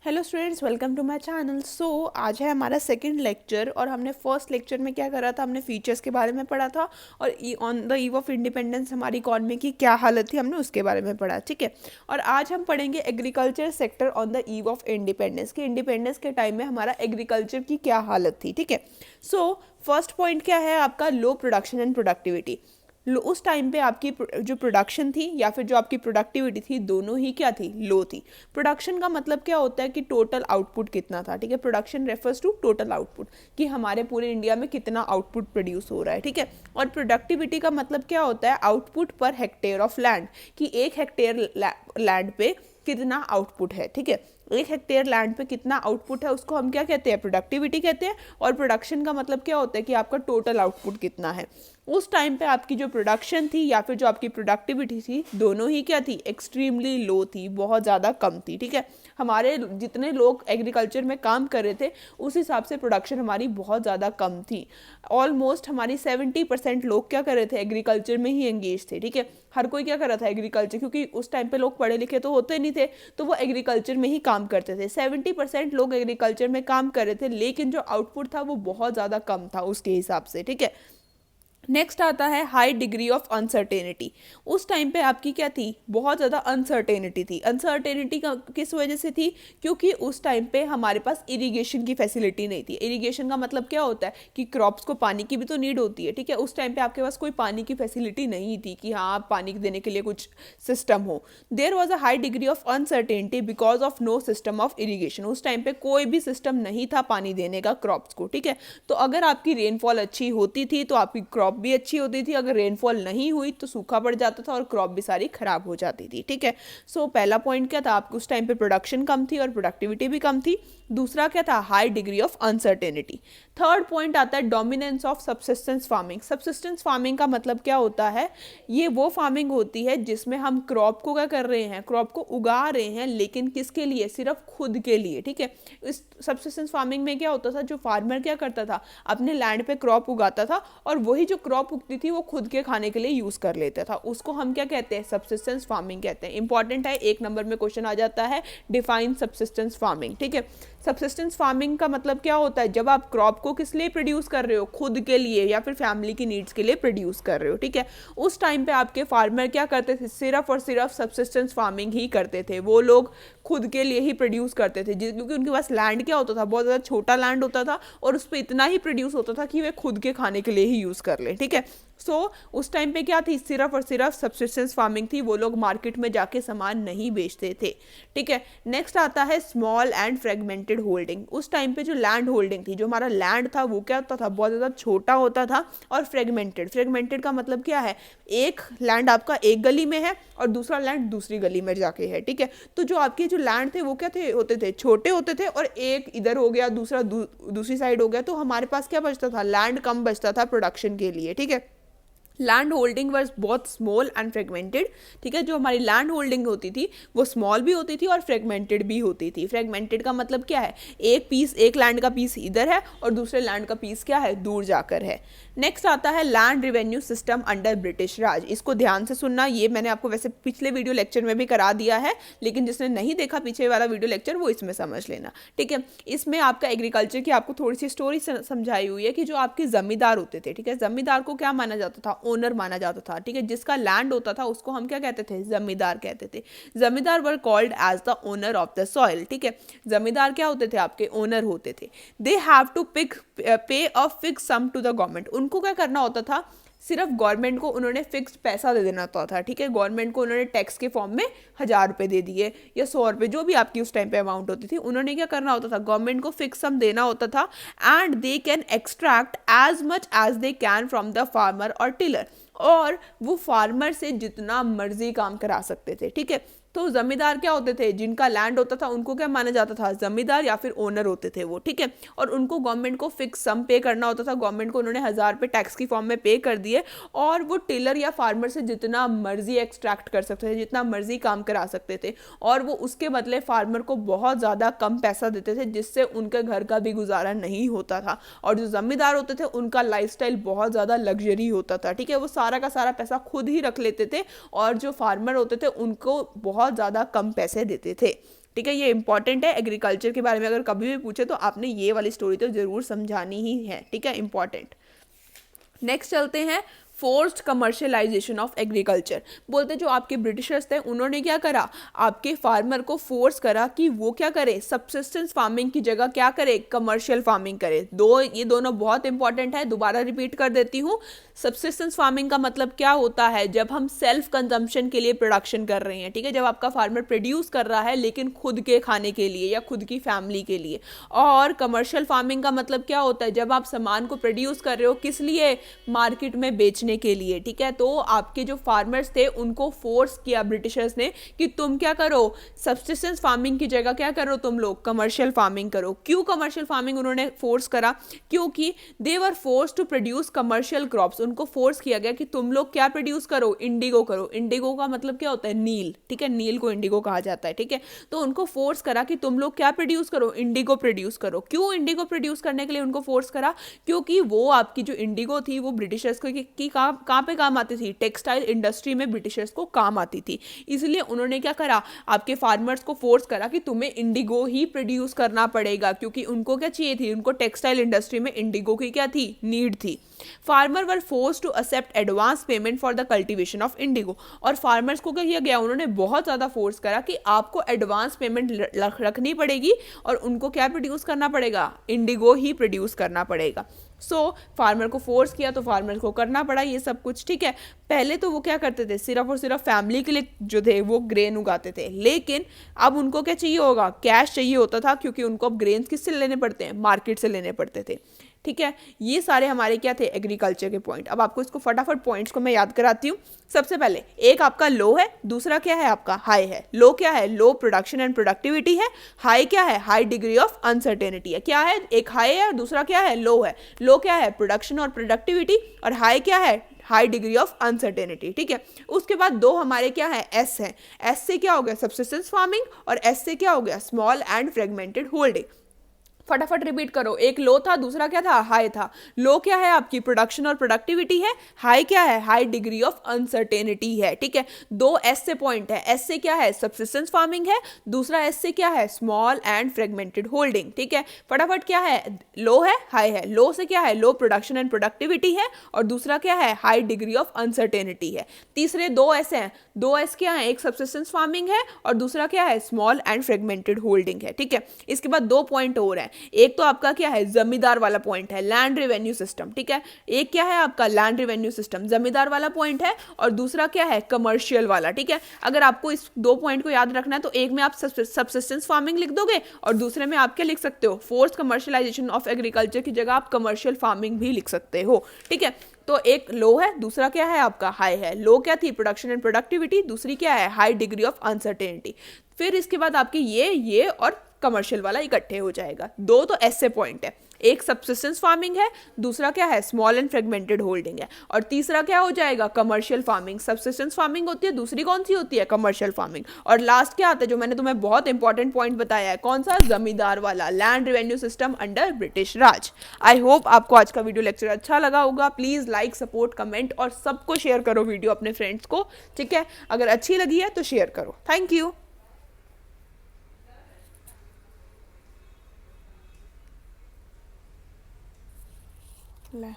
Hello students, welcome to my channel. आज है हमारा सेकंड लेक्चर और हमने फर्स्ट लेक्चर में क्या करा था, हमने फीचर्स के बारे में पढ़ा था और on the eve of independence हमारी इकॉनमी की क्या हालत थी हमने उसके बारे में पढ़ा। ठीक है, और आज हम पढ़ेंगे agriculture sector on the eve of independence कि इंडिपेंडेंस के टाइम में हमारा एग्रीकल्चर की क्या हालत थी। ठीक है, फर्स्ट पॉइंट क्या है आपका, लो प्रोडक्शन एंड प्रोडक्टिविटी। उस टाइम पे आपकी जो प्रोडक्शन थी या फिर जो आपकी प्रोडक्टिविटी थी, दोनों ही क्या थी, लो थी। प्रोडक्शन का मतलब क्या होता है कि टोटल आउटपुट कितना था। ठीक है, production refers to total output कि हमारे पूरे इंडिया में कितना आउटपुट प्रोड्यूस हो रहा है। ठीक है, और प्रोडक्टिविटी का मतलब क्या होता है, output per hectare of land कि 1 हेक्टेयर लैंड पे कितना आउटपुट है। ठीक है, 1 हेक्टेयर लैंड पे कितना आउटपुट है उसको हम क्या कहते हैं, प्रोडक्टिविटी कहते हैं। और प्रोडक्शन का मतलब क्या होता है कि आपका टोटल आउटपुट कितना है। उस टाइम पे आपकी जो प्रोडक्शन थी या फिर जो आपकी प्रोडक्टिविटी थी, दोनों ही क्या थी, एक्सट्रीमली लो थी, बहुत ज़्यादा कम थी। ठीक है, हमारे जितने लोग एग्रीकल्चर में काम कर रहे थे उस हिसाब से प्रोडक्शन हमारी बहुत ज़्यादा कम थी। ऑलमोस्ट हमारी 70% लोग क्या कर रहे थे, एग्रीकल्चर में ही एंगेज थे। ठीक है, हर कोई क्या कर रहा था, एग्रीकल्चर, क्योंकि उस टाइम पे लोग पढ़े लिखे तो होते नहीं थे, तो वो एग्रीकल्चर में ही काम करते थे। 70% लोग एग्रीकल्चर में काम कर रहे थे, लेकिन जो आउटपुट था वो बहुत ज़्यादा कम था उसके हिसाब से। ठीक है, नेक्स्ट आता है हाई डिग्री ऑफ अनसर्टेनिटी। उस टाइम पे आपकी क्या थी, बहुत ज़्यादा अनसर्टेनिटी थी। अनसर्टेनिटी किस वजह से थी, क्योंकि उस टाइम पे हमारे पास इरिगेशन की फैसिलिटी नहीं थी। इरिगेशन का मतलब क्या होता है कि क्रॉप्स को पानी की भी तो नीड होती है। ठीक है, उस टाइम पे आपके पास कोई पानी की फैसिलिटी नहीं थी कि हाँ पानी देने के लिए कुछ सिस्टम हो। There was a high degree of uncertainty because of no system of irrigation. उस टाइम पे कोई भी सिस्टम नहीं था पानी देने का क्रॉप्स को। ठीक है, तो अगर आपकी रेनफॉल अच्छी होती थी तो आपकी क्रॉप भी अच्छी होती थी, अगर रेनफॉल नहीं हुई तो सूखा पड़ जाता था और क्रॉप भी सारी खराब हो जाती थी। ठीक है, पहला पॉइंट क्या था, आपको उस टाइम पे प्रोडक्शन कम थी और प्रोडक्टिविटी भी कम थी। दूसरा क्या था, high degree of uncertainty. Third point आता है dominance of subsistence farming. Subsistence farming का मतलब क्या होता है, ये वो फार्मिंग होती है जिसमें हम क्रॉप को क्या कर रहे हैं, क्रॉप को उगा रहे हैं, लेकिन किसके लिए, सिर्फ खुद के लिए। ठीक है, इस सबसिस्टेंस फार्मिंग में क्या होता था, जो फार्मर क्या करता था, अपने लैंड पे क्रॉप उगाता था और वही जो क्रॉप उगती थी वो खुद के खाने के लिए यूज कर लेता था। उसको हम क्या कहते हैं, सबसिस्टेंस फार्मिंग कहते हैं। इंपॉर्टेंट है, 1 नंबर में क्वेश्चन आ जाता है, डिफाइन सबसिस्टेंस फार्मिंग। ठीक है, सबसिस्टेंस फार्मिंग का मतलब क्या होता है, जब आप क्रॉप को किस लिए प्रोड्यूस कर रहे हो, खुद के लिए या फिर फैमिली की नीड्स के लिए प्रोड्यूस कर रहे हो। ठीक है, उस टाइम पे आपके फार्मर क्या करते थे, सिर्फ और सिर्फ सबसिस्टेंस फार्मिंग ही करते थे। वो लोग खुद के लिए ही प्रोड्यूस करते थे, क्योंकि उनके पास लैंड क्या होता था, बहुत ज़्यादा छोटा लैंड होता था और उस पर इतना ही प्रोड्यूस होता था कि वे खुद के खाने के लिए ही यूज़ कर ले। ठीक है, उस टाइम पे क्या थी, सिर्फ और सिर्फ सबसिस्टेंस फार्मिंग थी, वो लोग मार्केट में जाके सामान नहीं बेचते थे। ठीक है, नेक्स्ट आता है स्मॉल एंड फ्रेगमेंटेड होल्डिंग। उस टाइम पे जो लैंड होल्डिंग थी, जो हमारा लैंड था वो क्या होता था, बहुत ज़्यादा छोटा होता था और फ्रेगमेंटेड। फ्रेगमेंटेड का मतलब क्या है, एक लैंड आपका एक गली में है और दूसरा लैंड दूसरी गली में जाके है। ठीक है, तो जो आपके जो लैंड थे वो क्या थे, होते थे छोटे होते थे और एक इधर हो गया, दूसरा दूसरी साइड हो गया, तो हमारे पास क्या बचता था, लैंड कम बचता था प्रोडक्शन के लिए। ठीक है, लैंड होल्डिंग वर्स बहुत स्मॉल एंड फ्रेगमेंटेड। ठीक है, जो हमारी लैंड होल्डिंग होती थी वो स्मॉल भी होती थी और फ्रेगमेंटेड भी होती थी। फ्रेगमेंटेड का मतलब क्या है, एक लैंड का पीस इधर है और दूसरे लैंड का पीस क्या है, दूर जाकर है। नेक्स्ट आता है land revenue system under British Raj. इसको ध्यान से सुनना, ये मैंने आपको वैसे पिछले वीडियो लेक्चर में भी करा दिया है, लेकिन जिसने नहीं देखा पीछे वाला वीडियो लेक्चर वो इसमें समझ लेना। ठीक है, इसमें आपका एग्रीकल्चर की आपको थोड़ी सी स्टोरी समझाई हुई है कि जो आपके जमींदार होते थे, ठीक है, जमींदार को क्या माना जाता था, ओनर माना जाता था। ठीक है, जिसका लैंड होता था उसको हम क्या कहते थे, जमींदार कहते थे। Zamindar were called as the owner of the soil. ठीक है, जमींदार क्या होते थे, आपके ओनर होते थे। दे have to pay a fix sum to the government. उनको क्या करना होता था, सिर्फ गवर्नमेंट को उन्होंने फिक्स पैसा दे देना होता था। ठीक है, गवर्नमेंट को उन्होंने टैक्स के फॉर्म में 1000 रुपये दे दिए या 100 रुपये, जो भी आपकी उस टाइम पे अमाउंट होती थी, उन्होंने क्या करना होता था, गवर्नमेंट को फिक्स सम देना होता था। And they can extract as much as they can from the farmer और टिलर। और वो फार्मर से जितना मर्जी काम करा सकते थे। ठीक है, तो जमींदार क्या होते थे, जिनका लैंड होता था उनको क्या माना जाता था, जमींदार या फिर ओनर होते थे वो। ठीक है, और उनको गवर्नमेंट को फिक्स सम पे करना होता था। गवर्नमेंट को उन्होंने 1000 रुपये टैक्स की फॉर्म में पे कर दिए और वो टिलर या फार्मर से जितना मर्जी एक्सट्रैक्ट कर सकते थे, जितना मर्जी काम करा सकते थे, और वो उसके बदले फार्मर को बहुत ज़्यादा कम पैसा देते थे, जिससे उनके घर का भी गुजारा नहीं होता था। और जो जमींदार होते थे उनका लाइफस्टाइल बहुत ज़्यादा लग्जरी होता था। ठीक है, वो सारा का सारा पैसा खुद ही रख लेते थे और जो फार्मर होते थे उनको बहुत ज़्यादा कम पैसे देते थे। ठीक है, ये इंपॉर्टेंट है। एग्रीकल्चर के बारे में अगर कभी भी पूछे तो आपने ये वाली स्टोरी तो जरूर समझानी ही है, ठीक है, इंपॉर्टेंट। नेक्स्ट चलते हैं, फोर्स्ड कमर्शियलाइजेशन ऑफ एग्रीकल्चर। बोलते जो आपके ब्रिटिशर्स थे उन्होंने क्या करा, आपके फार्मर को फोर्स करा कि वो क्या करे, सबसिस्टेंस फार्मिंग की जगह क्या करे, कमर्शियल फार्मिंग करे। ये दोनों बहुत इंपॉर्टेंट है, दोबारा रिपीट कर देती हूँ। सबसिस्टेंस फार्मिंग का मतलब क्या होता है, जब हम सेल्फ कंजम्पशन के लिए प्रोडक्शन कर रहे हैं, ठीक है, जब आपका फार्मर प्रोड्यूस कर रहा है लेकिन खुद के खाने के लिए या खुद की फैमिली के लिए। और कमर्शियल फार्मिंग का मतलब क्या होता है, जब आप सामान को प्रोड्यूस कर रहे हो किस लिए, मार्केट में बेचने के लिए, ठीक है। तो आपके जो फार्मर्स थे उनको फोर्स किया ब्रिटिशर्स ने कि तुम क्या करो, सब्सिस्टेंस फार्मिंग की जगह क्या करो, तुम लोग कमर्शियल फार्मिंग करो। क्यों कमर्शियल फार्मिंग उन्होंने फोर्स करा, क्योंकि they were force to produce commercial crops. उनको फोर्स किया गया कि तुम लोग क्या प्रोड्यूस करो, इंडिगो करो। इंडिगो का मतलब क्या होता है, नील, ठीक है, नील को इंडिगो कहा जाता है, ठीक है। तो उनको फोर्स करा कि तुम लोग क्या प्रोड्यूस करो, इंडिगो प्रोड्यूस करो। क्यों इंडिगो प्रोड्यूस करने के लिए उनको फोर्स करा, क्योंकि वो आपकी जो इंडिगो थी वो ब्रिटिशर्स को की कहाँ पे काम आती थी, टेक्सटाइल इंडस्ट्री में ब्रिटिशर्स को काम आती थी। इसलिए उन्होंने क्या करा, आपके फार्मर्स को फोर्स करा कि तुम्हें इंडिगो ही प्रोड्यूस करना पड़ेगा, क्योंकि उनको क्या चाहिए थी, उनको टेक्सटाइल इंडस्ट्री में इंडिगो की क्या थी, नीड थी। Farmer were force to accept advance payment for the cultivation of indigo. और फार्मर्स को क्या किया गया, उन्होंने बहुत ज़्यादा फोर्स करा कि आपको एडवांस पेमेंट रखनी पड़ेगी और उनको क्या प्रोड्यूस करना पड़ेगा, इंडिगो ही प्रोड्यूस करना पड़ेगा। फार्मर को फोर्स किया तो फार्मर को करना पड़ा ये सब कुछ, ठीक है। पहले तो वो क्या करते थे, सिर्फ और सिर्फ फैमिली के लिए जो थे वो ग्रेन उगाते थे, लेकिन अब उनको क्या चाहिए होगा, कैश चाहिए होता था, क्योंकि उनको अब ग्रेन्स किससे लेने पड़ते हैं, मार्केट से लेने पड़ते थे, ठीक है। ये सारे हमारे क्या थे, एग्रीकल्चर के पॉइंट। अब आपको इसको फटाफट पॉइंट्स को मैं याद कराती हूँ। सबसे पहले एक आपका लो है, दूसरा क्या है आपका हाई है। लो क्या है, लो प्रोडक्शन एंड प्रोडक्टिविटी है। हाई क्या है, हाई डिग्री ऑफ अनसर्टेनिटी है। क्या है, एक हाई है और दूसरा क्या है, लो है। लो क्या है, प्रोडक्शन और प्रोडक्टिविटी, और हाई क्या है, हाई डिग्री ऑफ अनसर्टेनिटी, ठीक है। उसके बाद दो हमारे क्या है, एस है। एस से क्या हो गया, सबसिस्टेंस फार्मिंग, और एस से क्या हो गया, स्मॉल एंड फ्रेगमेंटेड होल्डिंग। फटाफट रिपीट करो, एक लो था, दूसरा क्या था, हाई था। लो क्या है आपकी, प्रोडक्शन और प्रोडक्टिविटी है। हाई क्या है, हाई डिग्री ऑफ अनसर्टेनिटी है, ठीक है। दो एस से पॉइंट है। एस से क्या है, सबसिस्टेंस फार्मिंग है। दूसरा एस से क्या है, स्मॉल एंड फ्रेगमेंटेड होल्डिंग, ठीक है। फटाफट क्या है, लो है, हाई है। लो से क्या है, लो प्रोडक्शन एंड प्रोडक्टिविटी है, और दूसरा क्या है, हाई डिग्री ऑफ अनसर्टेनिटी है। तीसरे दो एस हैं। दो एस क्या है, एक सबसिस्टेंस फार्मिंग है और दूसरा क्या है, स्मॉल एंड फ्रेगमेंटेड होल्डिंग है, ठीक है। इसके बाद दो पॉइंट और है। एक तो आपका क्या है, जमींदार वाला पॉइंट है, लैंड रेवेन्यू सिस्टम, ठीक है। एक क्या है आपका, लैंड रेवेन्यू सिस्टम, जमींदार वाला पॉइंट है, और दूसरा क्या है, कमर्शियल वाला, ठीक है। अगर आपको इस दो पॉइंट को याद रखना है तो एक में आप सबसिस्टेंस फार्मिंग लिख दोगे और दूसरे में आप क्या लिख सकते हो, फोर्स कमर्शियलाइजेशन ऑफ एग्रीकल्चर की जगह आप कमर्शियल फार्मिंग भी लिख सकते हो, ठीक है। तो एक लो है, दूसरा क्या है आपका, हाई है। लो क्या थी, प्रोडक्शन एंड प्रोडक्टिविटी, दूसरी क्या है, हाई डिग्री ऑफ अनसर्टेनिटी। फिर इसके बाद आपके ये और कमर्शियल वाला इकट्ठे हो जाएगा। दो तो ऐसे पॉइंट है, एक सबसिस्टेंस फार्मिंग है, दूसरा क्या है, स्मॉल एंड फ्रेगमेंटेड होल्डिंग है, और तीसरा क्या हो जाएगा, कमर्शियल फार्मिंग। सबसिस्टेंस फार्मिंग होती है, दूसरी कौन सी होती है, कमर्शियल फार्मिंग। और लास्ट क्या आता है, जो मैंने तुम्हें बहुत इंपॉर्टेंट पॉइंट बताया है, कौन सा, जमींदार वाला, land revenue system under British Raj. I hope आपको आज का वीडियो लेक्चर अच्छा लगा होगा। प्लीज लाइक, सपोर्ट, कमेंट और सबको शेयर करो वीडियो अपने फ्रेंड्स को, ठीक है। अगर अच्छी लगी है तो शेयर करो। Thank you. ले